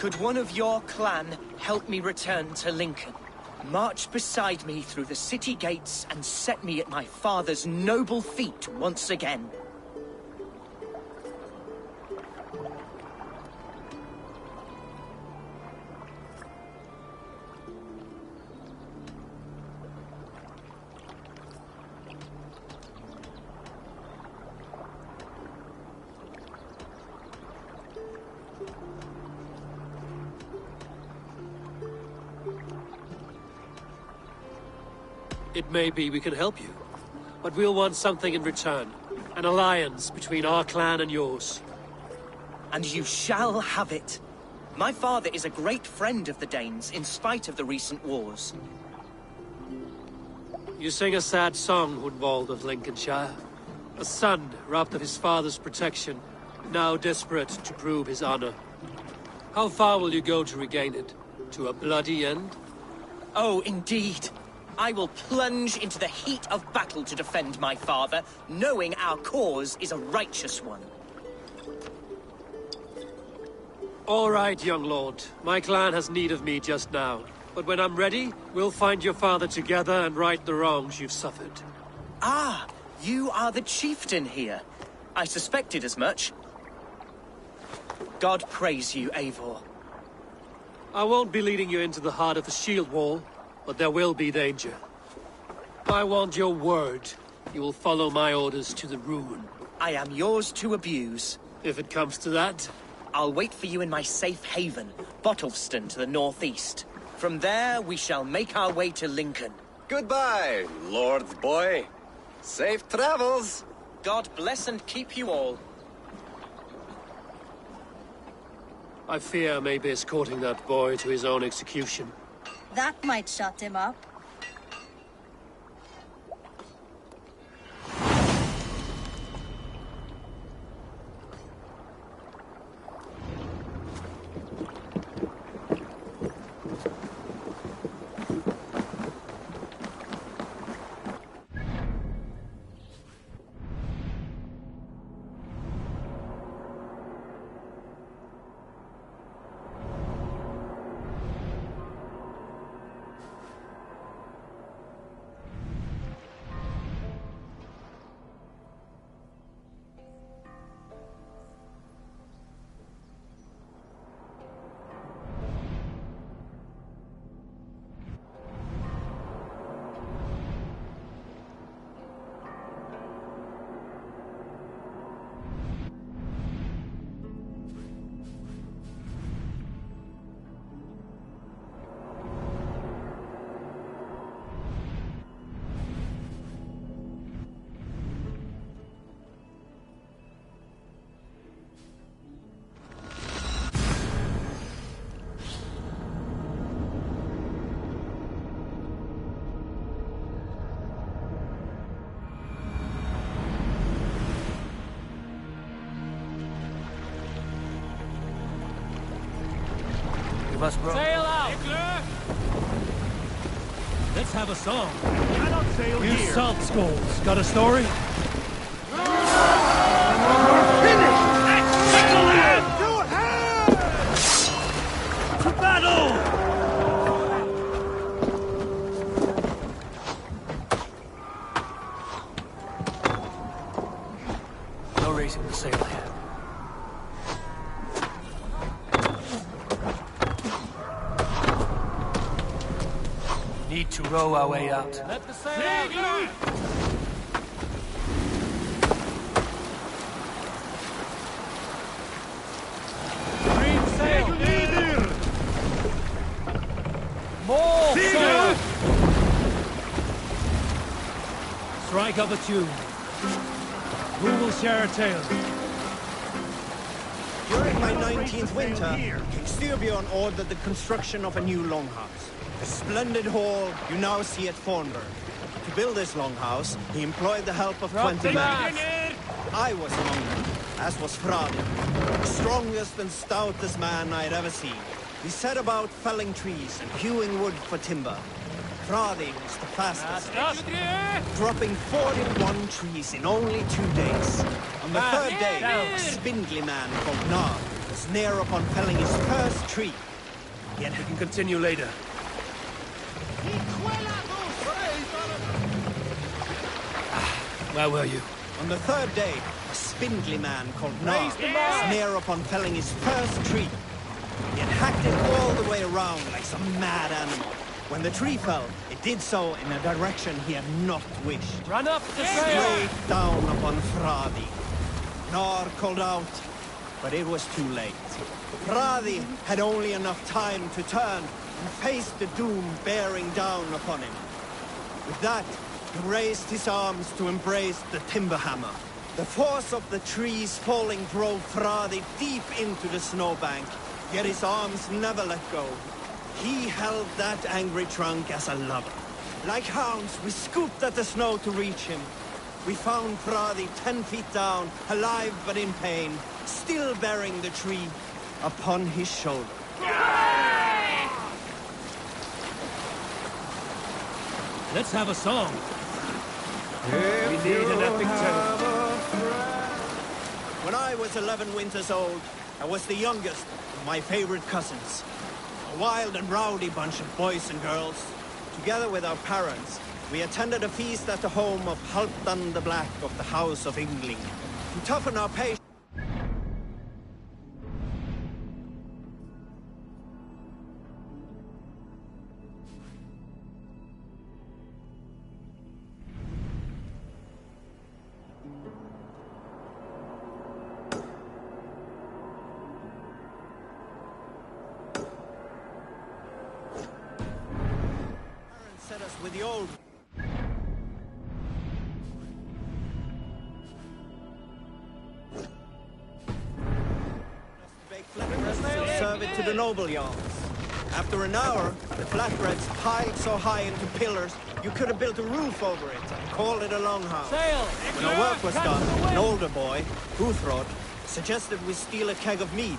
Could one of your clan help me return to Lincoln? March beside me through the city gates and set me at my father's noble feet once again. It may be we can help you, but we'll want something in return. An alliance between our clan and yours. And you shall have it. My father is a great friend of the Danes, in spite of the recent wars. You sing a sad song, Hunwald of Lincolnshire. A son robbed of his father's protection, now desperate to prove his honor. How far will you go to regain it? To a bloody end? Oh, indeed. I will plunge into the heat of battle to defend my father, knowing our cause is a righteous one. All right, young lord. My clan has need of me just now. But when I'm ready, we'll find your father together and right the wrongs you've suffered. Ah, you are the chieftain here. I suspected as much. God praise you, Eivor. I won't be leading you into the heart of the shield wall, but there will be danger. I want your word. You will follow my orders to the ruin. I am yours to abuse. If it comes to that. I'll wait for you in my safe haven, Bottleston to the northeast. From there, we shall make our way to Lincoln. Goodbye, Lord's boy. Safe travels. God bless and keep you all. I fear I may be escorting that boy to his own execution. That might shut him up. Sail out! Let's have a song. Cannot sail You here. salt skulls, got a story? To battle! No raising the sail here. Need to row our way out. Let the sail out! Green sail! More sail! Strike up a tune. Who will share a tale? During my 19th winter, King Styrbjorn ordered the construction of a new longhouse. The splendid hall you now see at Fornburg. To build this longhouse, he employed the help of 20 men. I was among them, as was Fradi, the strongest and stoutest man I had ever seen. We set about felling trees and hewing wood for timber. Fradi was the fastest, dropping 41 trees in only 2 days. On the third day, a spindly man called Nar, the was near upon felling his first tree. Yet We can continue later. Where were you? on the third day, a spindly man called Nar was near upon felling his first tree. He had hacked it all the way around like some mad animal. When the tree fell, it did so in a direction he had not wished. Run up the trail! Straight down upon Fradi. Nar called out, but it was too late. Fradi had only enough time to turn and face the doom bearing down upon him. With that, he raised his arms to embrace the timber hammer. The force of the trees falling drove Fradi deep into the snowbank, yet his arms never let go. He held that angry trunk as a lover. Like hounds, we scooped at the snow to reach him. We found Fradi 10 feet down, alive but in pain, still bearing the tree upon his shoulder. Let's have a song. We need an epic tale. When I was 11 winters old, I was the youngest of my favorite cousins. A wild and rowdy bunch of boys and girls. Together with our parents, we attended a feast at the home of Halfdan the Black of the House of Yngling. To toughen our patience, set us with the old. Bake flatbreads and serve it to the noble yards. After an hour, the flatbreads piled so high into pillars you could have built a roof over it and called it a longhouse. Sail! When our work was done, an older boy, Guthrod, suggested we steal a keg of mead,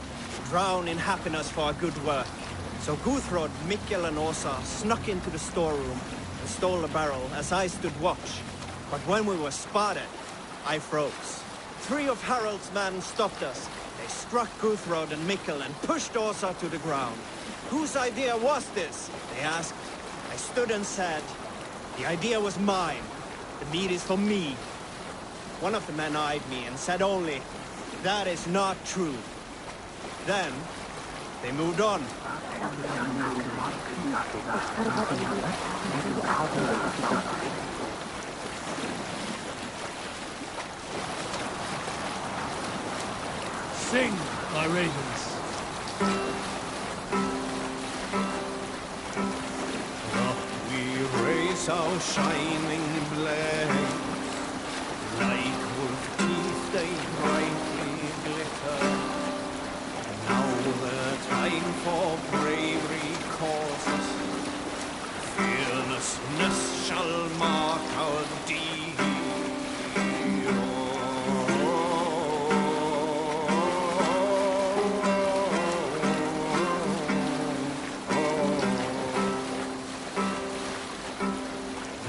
drown in happiness for our good work. So Guthrod, Mikkel and Åsa snuck into the storeroom and stole a barrel as I stood watch. But when we were spotted, I froze. 3 of Harald's men stopped us. They struck Guthrod and Mikkel and pushed Åsa to the ground. Whose idea was this? They asked. I stood and said, the idea was mine. The meat is for me. One of the men eyed me and said only, that is not true. Then, they moved on. Sing, my ravens. Up we raise our shining blades, like wolf teeth they brightly glitter. Now the time for bravery calls. Fearlessness shall mark our deed.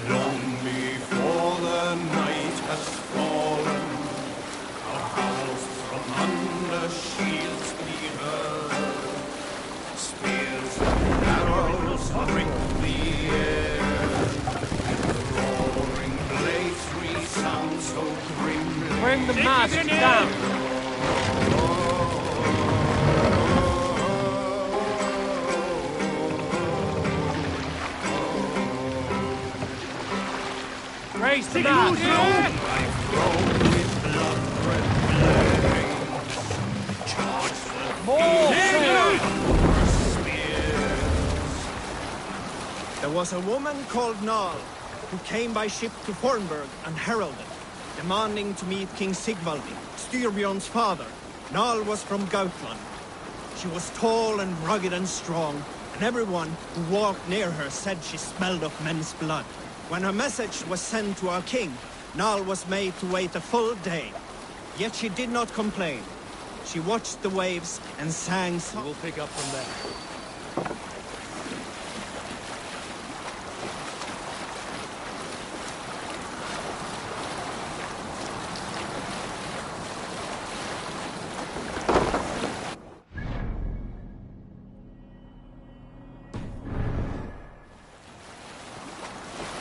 Long before the night has fallen, our howls from under shields we heard. Spears and arrows prick the air, and the roaring blades resound so grimly. Bring the mast down! Raise the mast! I've grown with blood-red blades, charged the More sail! spears. There was a woman called Nal, who came by ship to Fornburg and heralded, demanding to meet King Sigvaldi, Styrbjorn's father. Nal was from Gautland. She was tall and rugged and strong, and everyone who walked near her said she smelled of men's blood. When her message was sent to our king, Nal was made to wait a full day. Yet she did not complain. She watched the waves and sang songs. We'll pick up from there.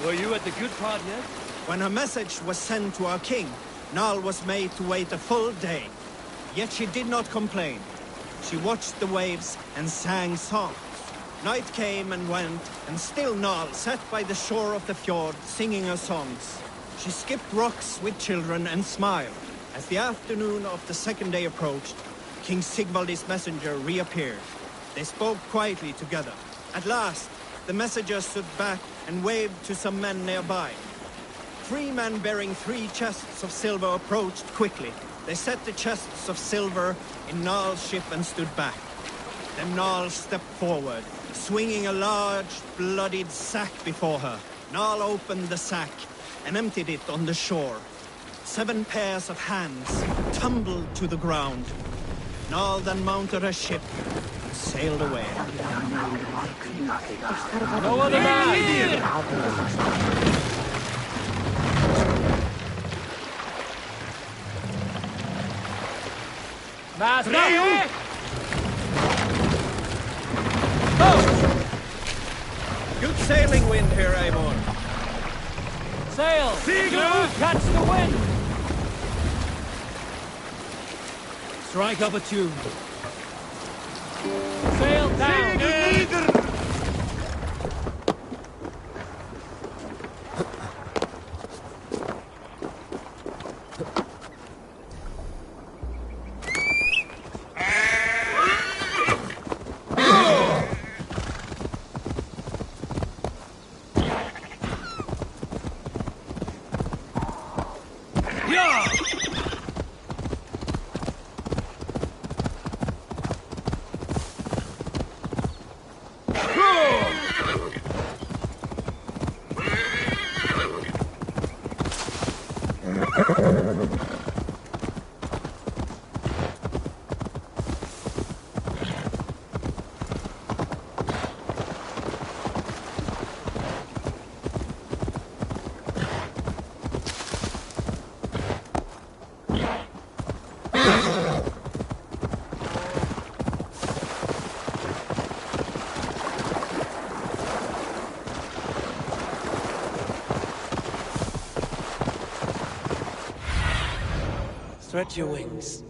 Were you at the good part yet? When her message was sent to our king, Nal was made to wait a full day. Yet she did not complain. She watched the waves and sang songs. Night came and went, and still Nal sat by the shore of the fjord singing her songs. She skipped rocks with children and smiled. As the afternoon of the second day approached, King Sigvaldi's messenger reappeared. They spoke quietly together. At last, the messenger stood back and waved to some men nearby. 3 men bearing 3 chests of silver approached quickly. They set the chests of silver in Nal's ship and stood back. Then Nal stepped forward, swinging a large, bloodied sack before her. Nal opened the sack and emptied it on the shore. 7 pairs of hands tumbled to the ground. Nal then mounted her ship and sailed away. No other man! Master! Good sailing wind here, Eivor. Sail! Seagull! Catch the wind! Strike up a tune. Sail down! Stretch your wings.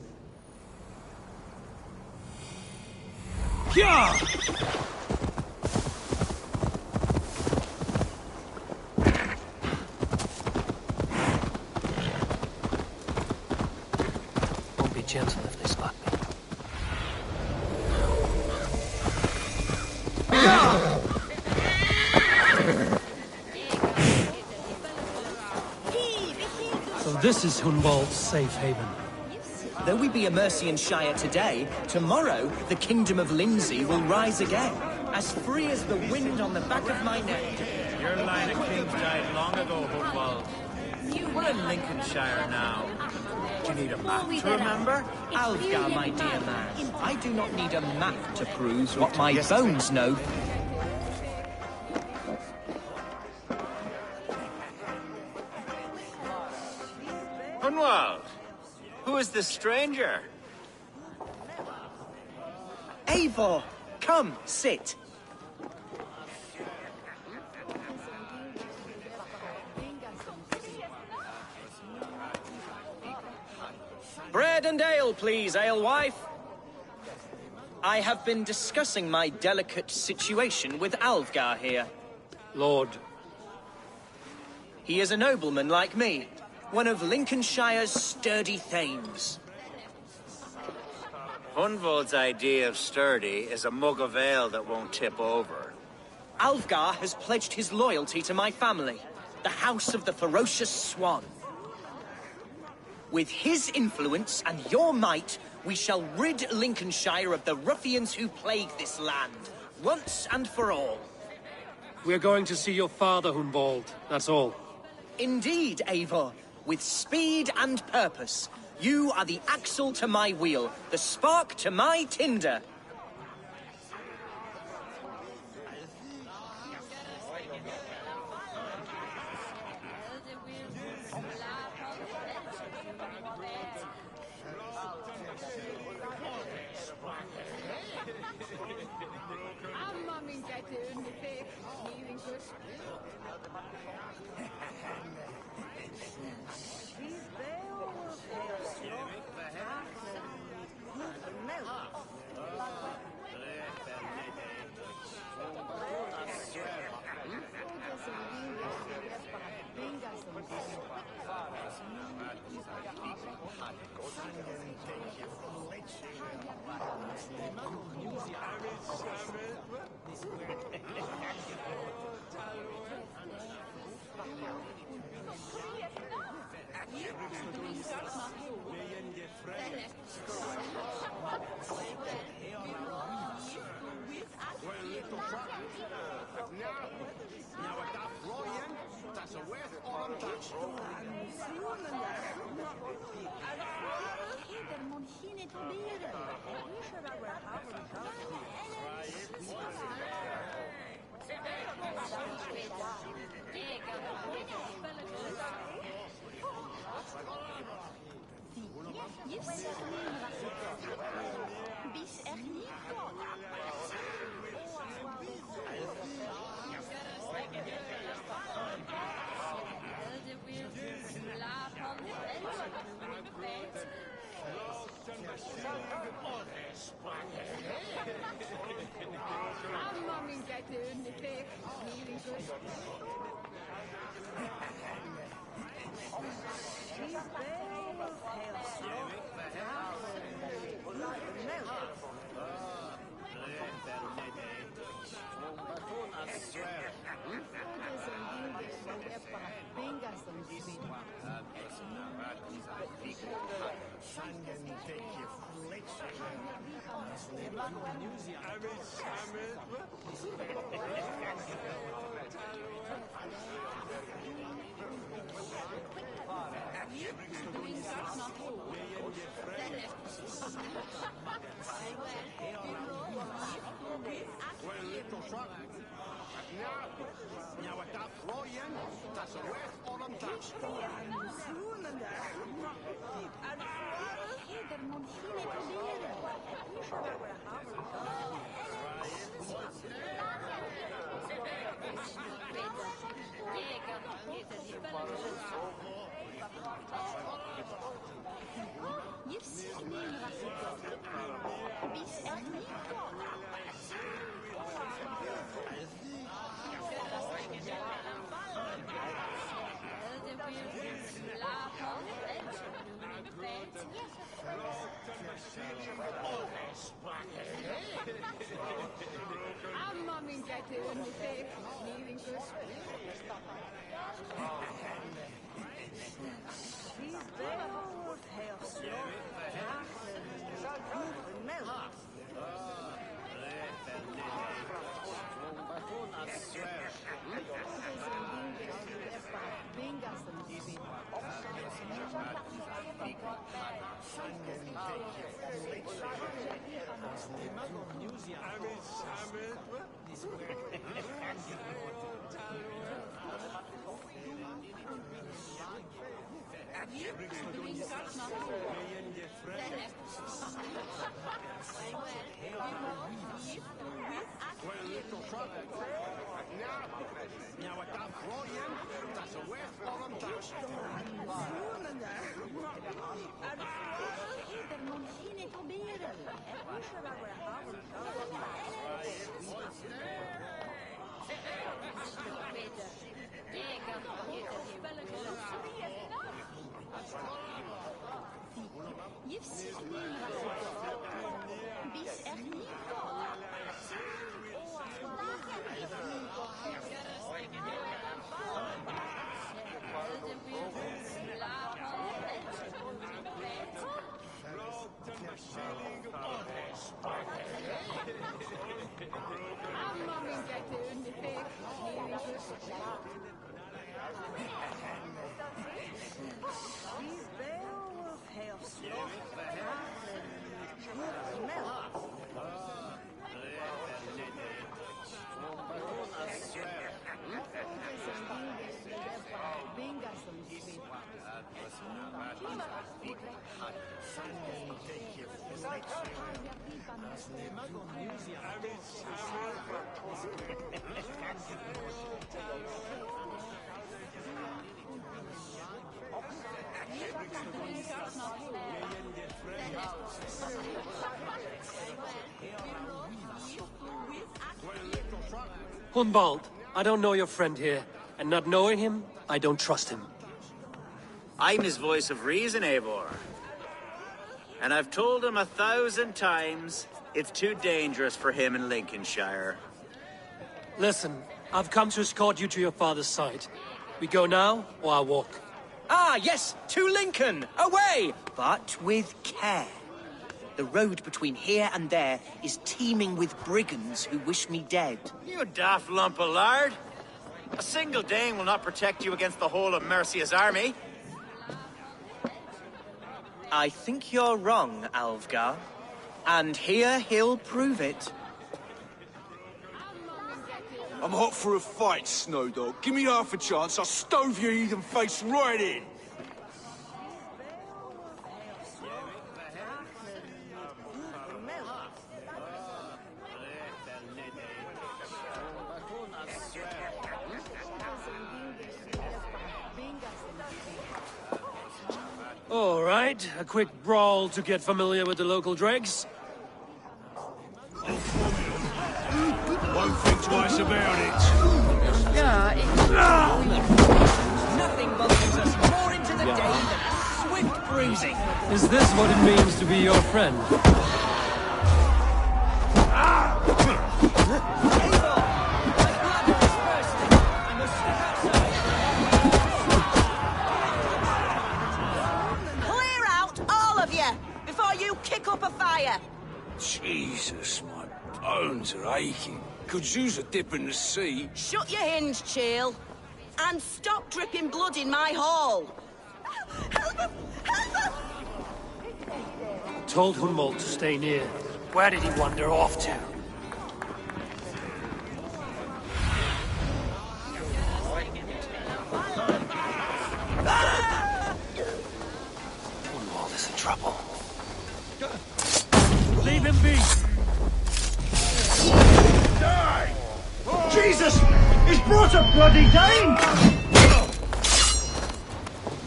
Won't be gentle if they spot me. So this is Hunwald's safe haven. Though we be a Mercian Shire today, tomorrow the Kingdom of Lindsey will rise again, as free as the wind on the back of my neck. Your line of kings died long ago, Hunwald. We're in Lincolnshire now. Do you need a map to remember? Alfgar, my dear man, I do not need a map to prove what my bones know. Hunwald, who is this stranger? Eivor, come, sit. Bread and ale, please, alewife. I have been discussing my delicate situation with Alfgar here. Lord, He is a nobleman like me, one of Lincolnshire's sturdy thanes. Hunwald's idea of sturdy is a mug of ale that won't tip over. Alfgar has pledged his loyalty to my family, the House of the Ferocious Swan. With his influence and your might, we shall rid Lincolnshire of the ruffians who plague this land, once and for all. we're going to see your father, Hunwald. That's all. Indeed, Eivor, with speed and purpose. You are the axle to my wheel, the spark to my tinder. Hunwald, I don't know your friend here, and not knowing him, I don't trust him. I'm his voice of reason, Eivor. And I've told him 1,000 times it's too dangerous for him in Lincolnshire. Listen, I've come to escort you to your father's side. We go now, or I walk. Ah, yes, to Lincoln! Away! But with care. The road between here and there is teeming with brigands who wish me dead. You daft lump of lard. A single Dane will not protect you against the whole of Mercia's army. I think you're wrong, Alfgar. And here he'll prove it. I'm hot for a fight, Snowdog. Give me half a chance, I'll stove your heathen face right in. All right, a quick brawl to get familiar with the local dregs. Won't think twice about it. Nothing bulges us more into the day than a swift bruising. Is this what it means to be your friend? Clear out, all of you, before you kick up a fire. Jesus, my bones are aching. Could use a dip in the sea. Shut your hinge, Chill. And stop dripping blood in my hall. Help him! Help him! Told Hunwald to stay near. Where did he wander off to? Hunwald is in trouble. Leave him be! Die! Jesus! He's brought a bloody Dane!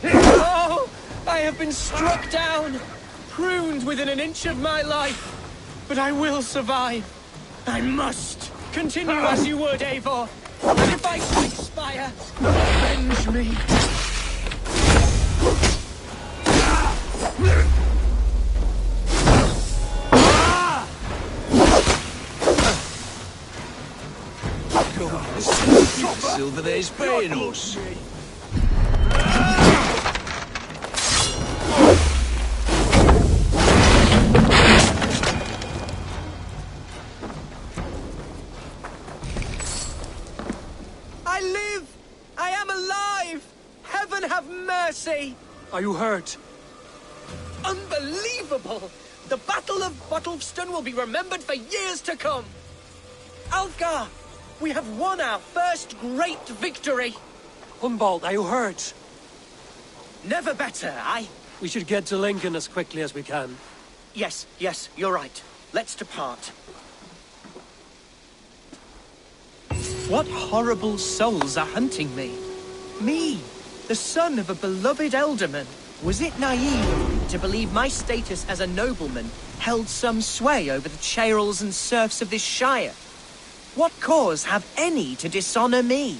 Oh! I have been struck down, pruned within an inch of my life. But I will survive. I must. Continue as you would, Eivor. And if I should expire, avenge me. Silver, there's paying us. I live! I am alive! Heaven have mercy! Are you hurt? Unbelievable! The Battle of Bottleston will be remembered for years to come! Alfgar! We have won our first great victory! Hunwald, are you hurt? Never better, We should get to Lincoln as quickly as we can. Yes, you're right. Let's depart. What horrible souls are hunting me? Me, the son of a beloved elderman. Was it naive to believe my status as a nobleman held some sway over the churls and serfs of this shire? What cause have any to dishonor me?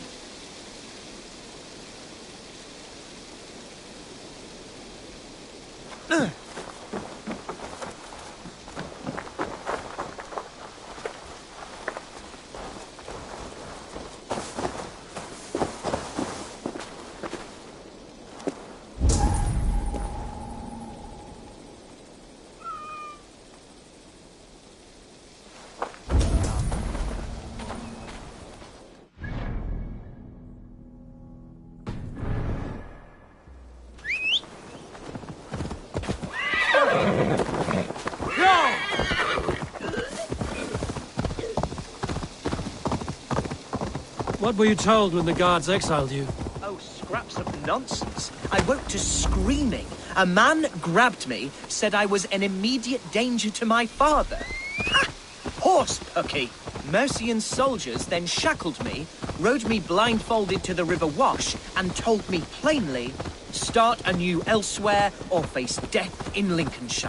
What were you told when the guards exiled you? Oh, scraps of nonsense. I woke to screaming. A man grabbed me, said I was an immediate danger to my father. Ha! Horse pucky. Mercian soldiers then shackled me, rode me blindfolded to the River Wash, and told me plainly, start anew elsewhere or face death in Lincolnshire.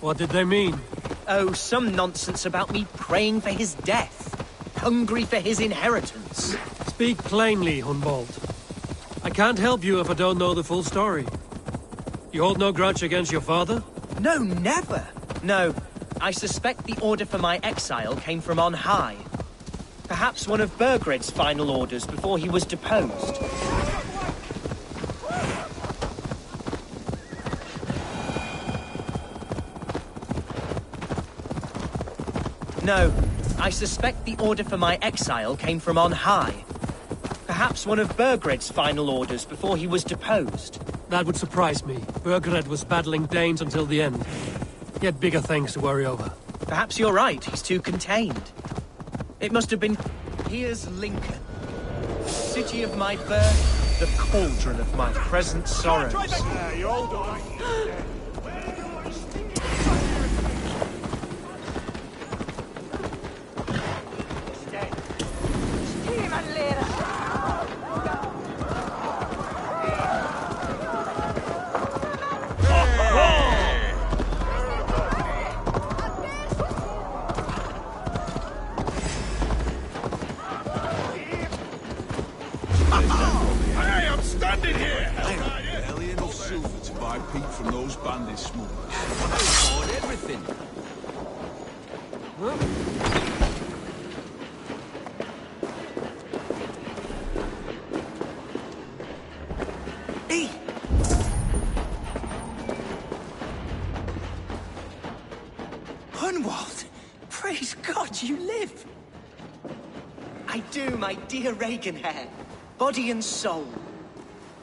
What did they mean? Oh, some nonsense about me praying for his death, hungry for his inheritance. Speak plainly, Hunwald. I can't help you if I don't know the full story. You hold no grudge against your father? No, never. No, I suspect the order for my exile came from on high. Perhaps one of Burgred's final orders before he was deposed. No, I suspect the order for my exile came from on high. Perhaps one of Burgred's final orders before he was deposed. That would surprise me. Burgred was battling Danes until the end. He had bigger things to worry over. Perhaps you're right, he's too contained. It must have been... Here's Lincoln. City of my birth, the cauldron of my present sorrows. From those bandit smugglers. Everything. Hey! Hunwald! Praise God you live! I do, my dear Reaganhair. Body and soul.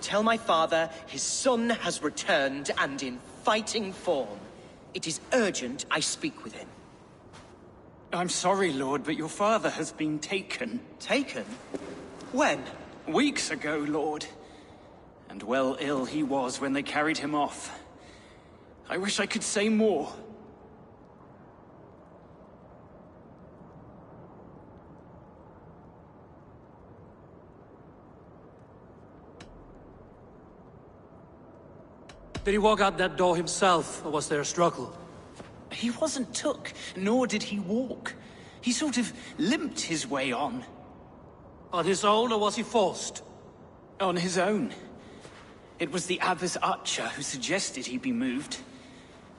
Tell my father his son has returned and in fighting form. It is urgent I speak with him. I'm sorry, Lord, but your father has been taken. Taken? When? Weeks ago, Lord. And well ill he was when they carried him off. I wish I could say more. Did he walk out that door himself, or was there a struggle? He wasn't took, nor did he walk. He sort of limped his way on. On his own, or was he forced? On his own. It was the Abbess Archer who suggested he be moved.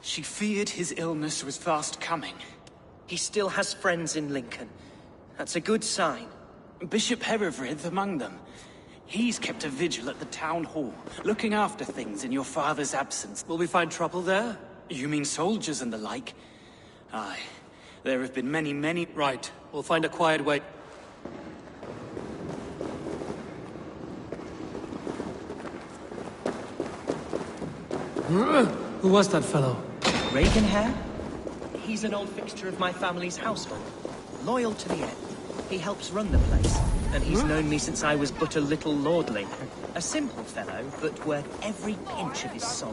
She feared his illness was fast coming. He still has friends in Lincoln. That's a good sign. Bishop Herivrid among them. He's kept a vigil at the town hall, looking after things in your father's absence. Will we find trouble there? You mean soldiers and the like? Aye. There have been many... Right. We'll find a quiet way. Who was that fellow? Reaganhair? He's an old fixture of my family's household. Loyal to the end. He helps run the place, and he's known me since I was but a little lordling. A simple fellow, but worth every pinch of his soul.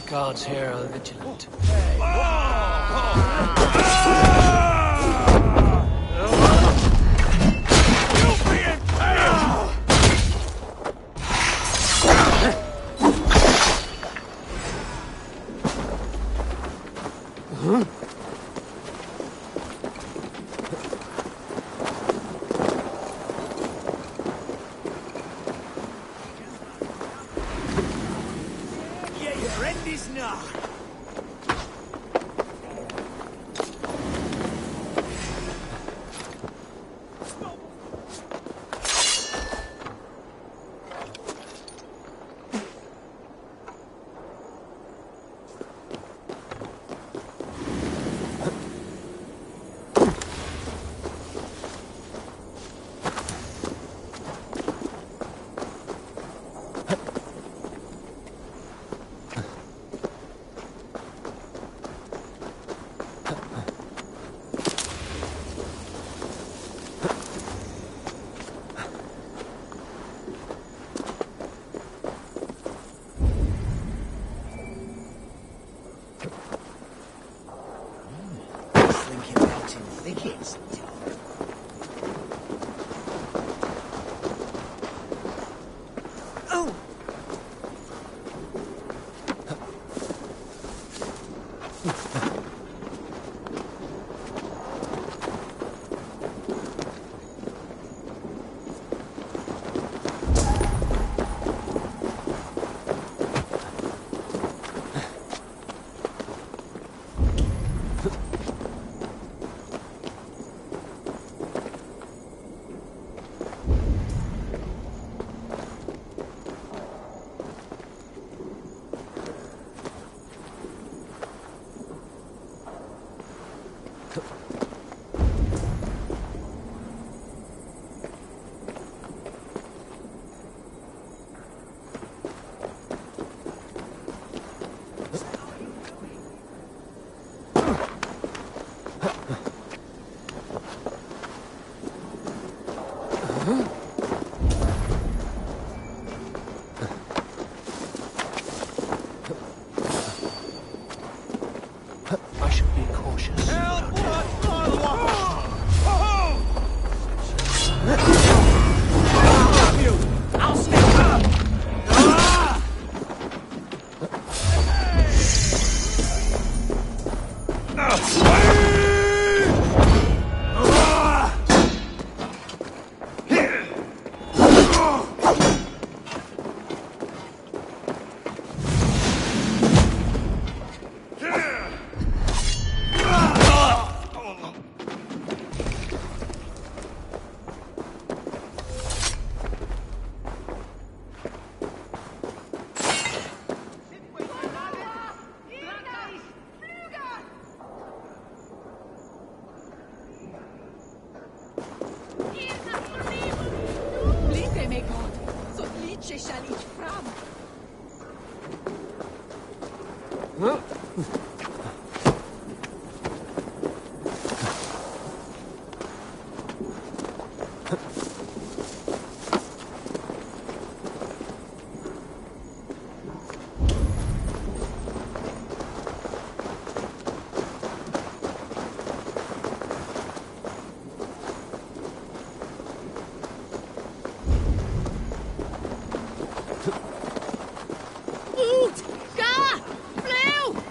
The guards here are vigilant.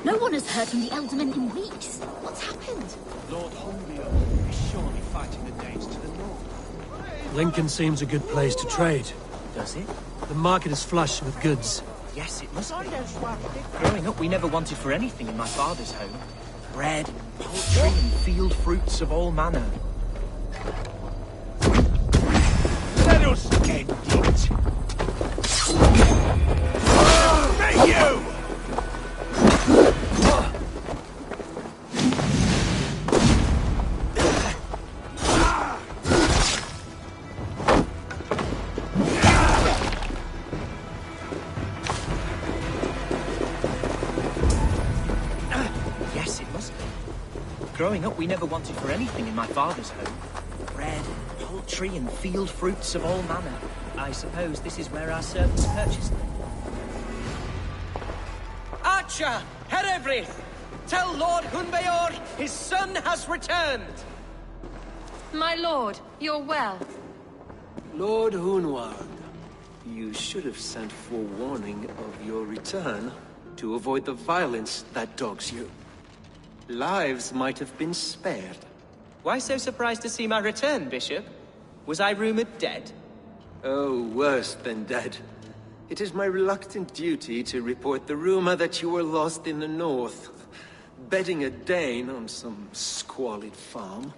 No one has heard from the Eldermen in weeks. What's happened? Lord Holmbier is surely fighting the Danes to the north. Lincoln seems a good place to trade. Does it? The market is flush with goods. Yes, it must be. Growing up, we never wanted for anything in my father's home. Bread, poultry, and field fruits of all manner. Let us end it! Hey, you! Yes, it must be. Growing up, we never wanted for anything in my father's home. Bread, poultry, and field fruits of all manner. I suppose this is where our servants purchased them. Archer, Herevrith! Tell Lord Hunbeor his son has returned! My lord, you're well. Lord Hunwald, you should have sent forewarning of your return to avoid the violence that dogs you. Lives might have been spared. Why so surprised to see my return, Bishop? Was I rumored dead? Oh, worse than dead. It is my reluctant duty to report the rumor that you were lost in the north, bedding a Dane on some squalid farm.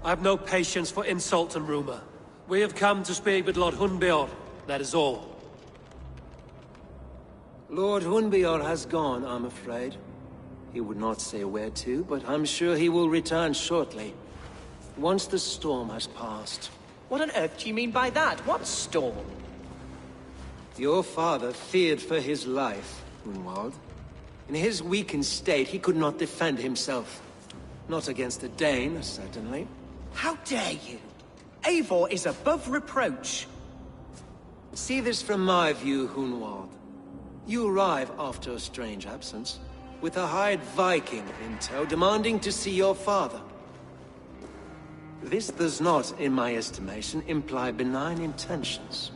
I've no patience for insult and rumor. We have come to speak with Lord Hunbeor, that is all. Lord Hunbeor has gone, I'm afraid. He would not say where to, but I'm sure he will return shortly. Once the storm has passed. What on earth do you mean by that? What storm? Your father feared for his life, Hunwald. In his weakened state, he could not defend himself. Not against a Dane, certainly. How dare you? Eivor is above reproach. See this from my view, Hunwald. You arrive after a strange absence, with a hired Viking in tow demanding to see your father. This does not, in my estimation, imply benign intentions.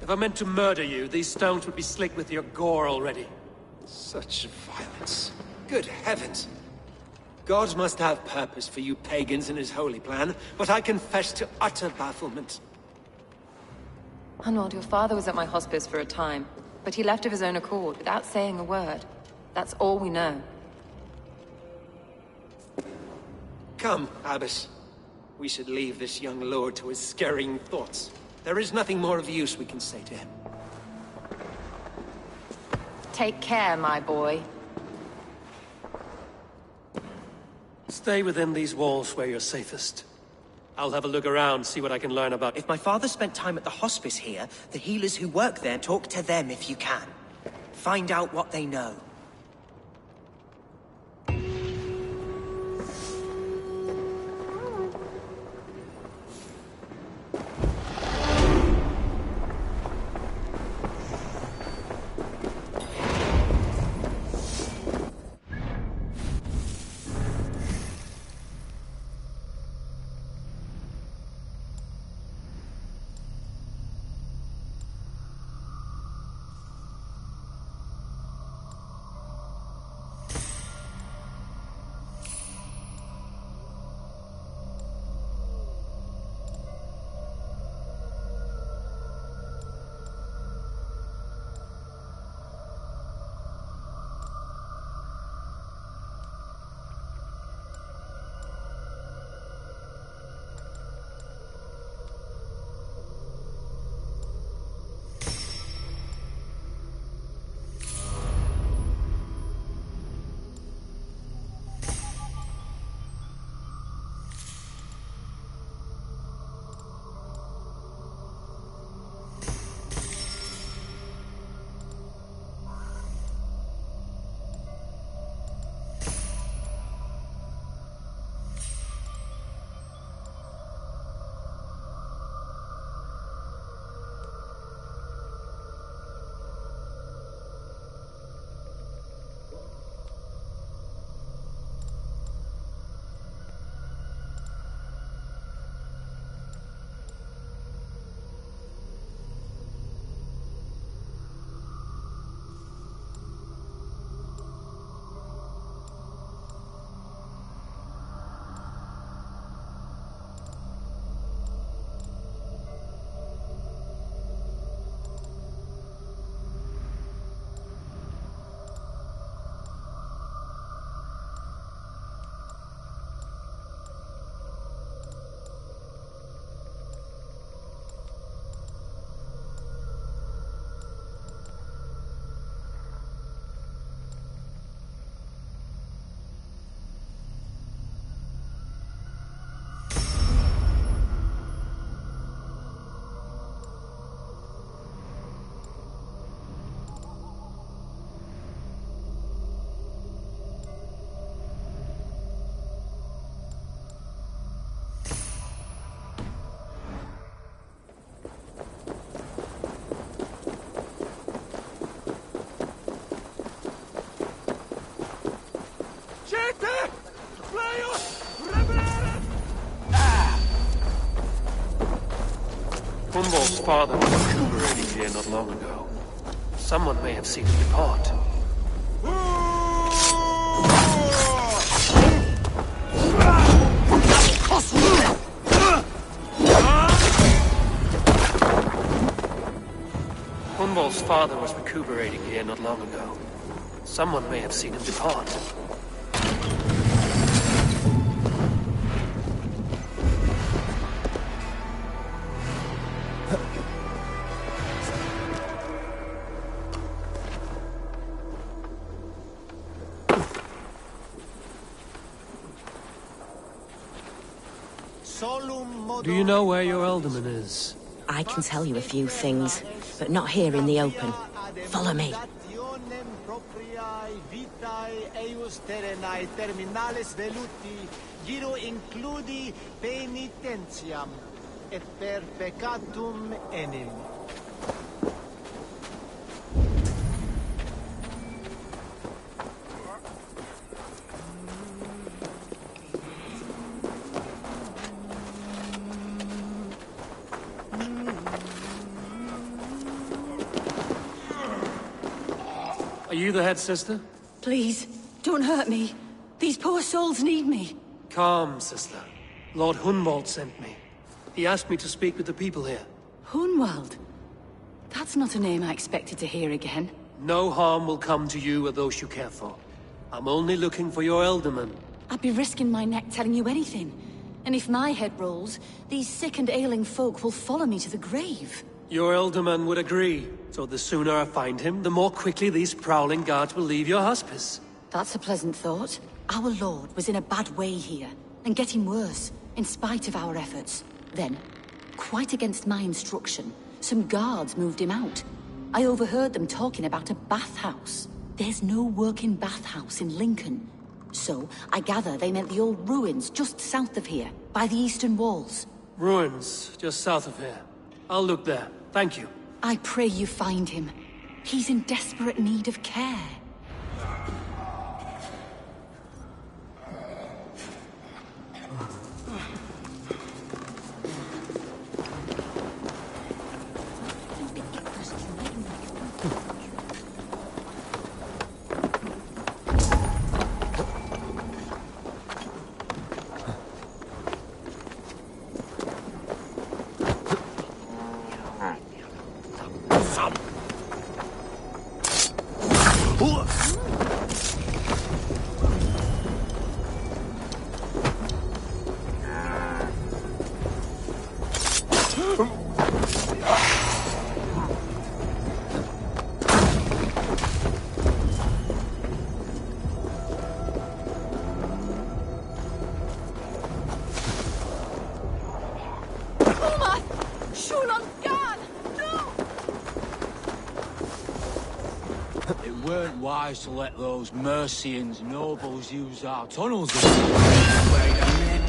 If I meant to murder you, these stones would be slick with your gore already. Such violence. Good heavens! God must have purpose for you pagans in his holy plan, but I confess to utter bafflement. Hunwald, your father was at my hospice for a time, but he left of his own accord, without saying a word. That's all we know. Come, Abbess. We should leave this young lord to his scurrying thoughts. There is nothing more of use we can say to him. Take care, my boy. Stay within these walls where you're safest. I'll have a look around, see what I can learn about... If my father spent time at the hospice here, the healers who work there, talk to them if you can. Find out what they know. Humboldt's father was recuperating here not long ago. Someone may have seen him depart. Humboldt's father was recuperating here not long ago. Someone may have seen him depart. Do you know where your alderman is? I can tell you a few things, but not here in the open. Follow me. Are you the head sister? Please, don't hurt me. These poor souls need me. Calm, sister. Lord Hunwald sent me. He asked me to speak with the people here. Hunwald? That's not a name I expected to hear again. No harm will come to you or those you care for. I'm only looking for your alderman. I'd be risking my neck telling you anything. And if my head rolls, these sick and ailing folk will follow me to the grave. Your alderman would agree. So the sooner I find him, the more quickly these prowling guards will leave your hospice. That's a pleasant thought. Our lord was in a bad way here, and getting worse, in spite of our efforts. Then, quite against my instruction, some guards moved him out. I overheard them talking about a bathhouse. There's no working bathhouse in Lincoln. So, I gather they meant the old ruins just south of here, by the eastern walls. Ruins, just south of here. I'll look there. Thank you. I pray you find him. He's in desperate need of care. To let those Mercians nobles use our tunnels. Wait a minute.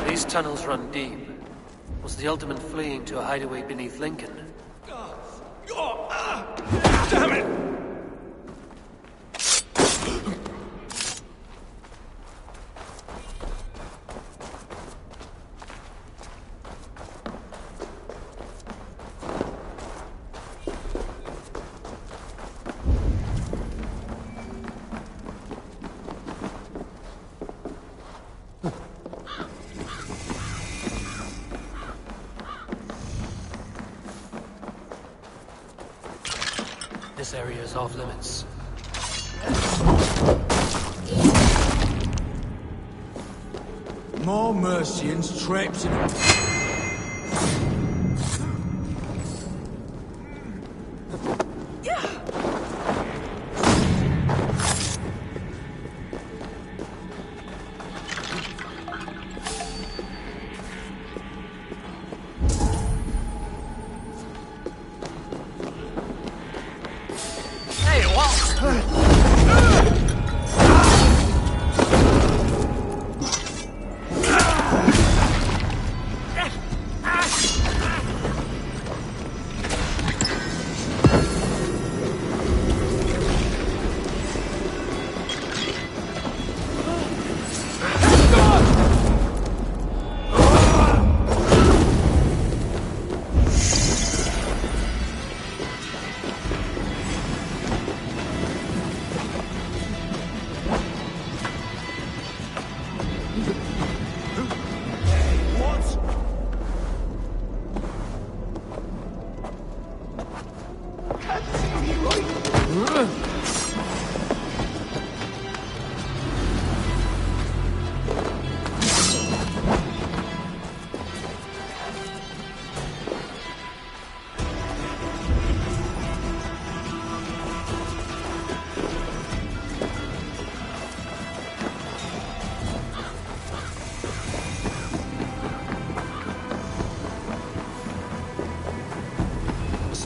These tunnels run deep. Was the Alderman fleeing to a hideaway beneath Lincoln? Damn it! This area is off limits. More Mercians trapped in...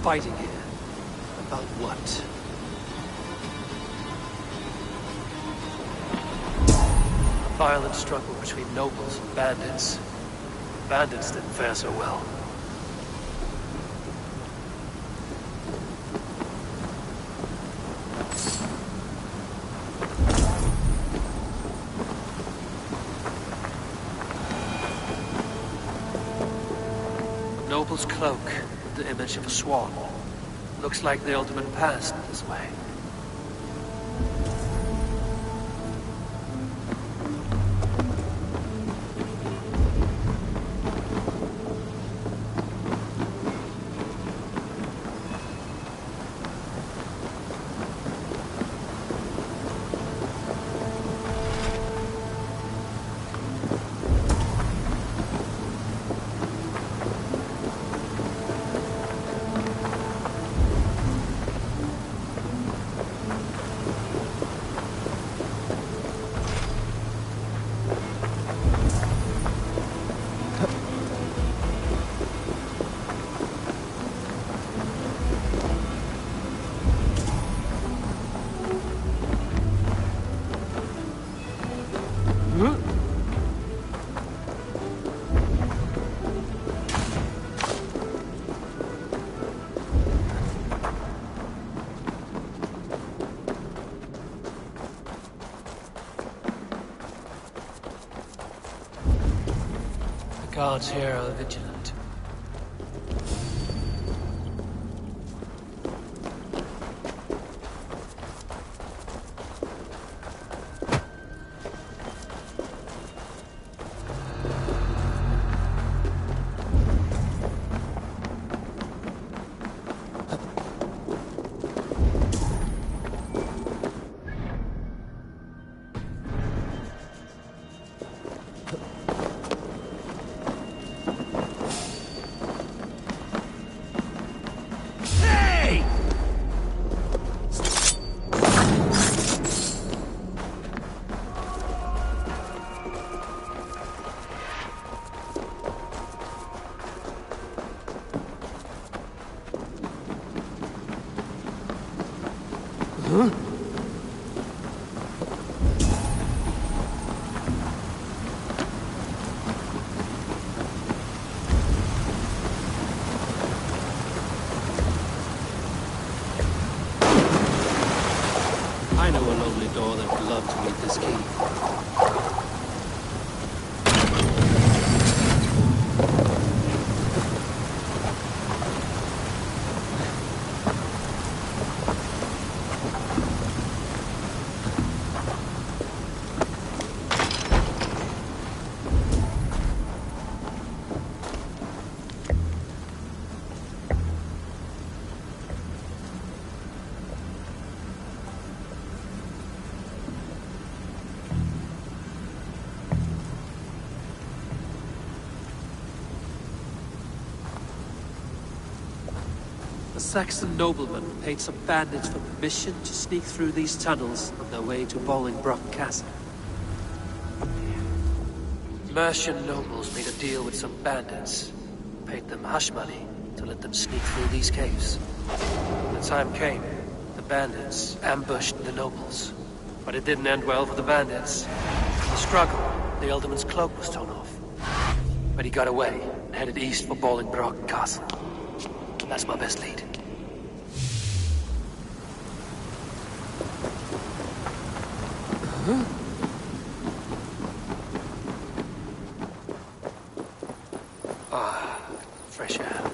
Fighting here. About what? A violent struggle between nobles and bandits. Bandits didn't fare so well. Noble's cloak. The image of a swan. Looks like the Ultimate passed this way. Guards here are vigilant. I know a lonely door that would love to meet this key. A Saxon nobleman paid some bandits for permission to sneak through these tunnels on their way to Bolingbroke Castle. Mercian nobles made a deal with some bandits, paid them hush money to let them sneak through these caves. When the time came, the bandits ambushed the nobles. But it didn't end well for the bandits. In the struggle, the Ealdorman's cloak was torn off. But he got away and headed east for Bolingbroke Castle. That's my best lead. Ah, fresh air.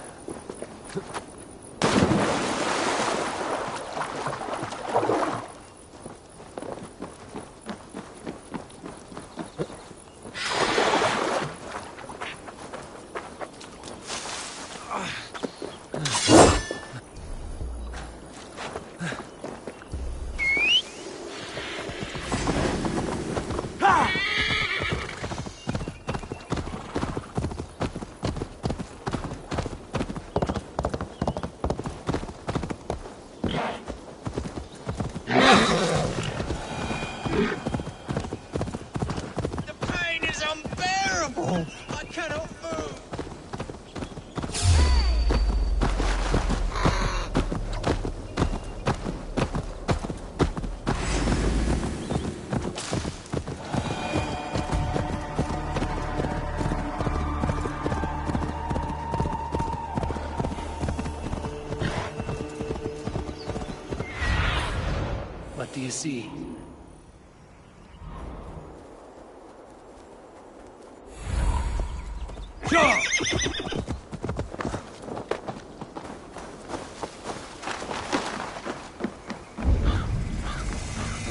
What do you see?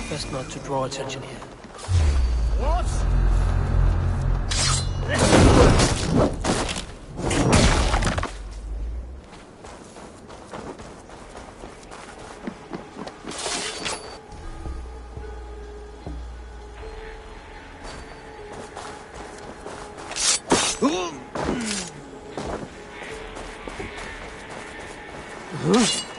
Best not to draw attention here. What? Huh?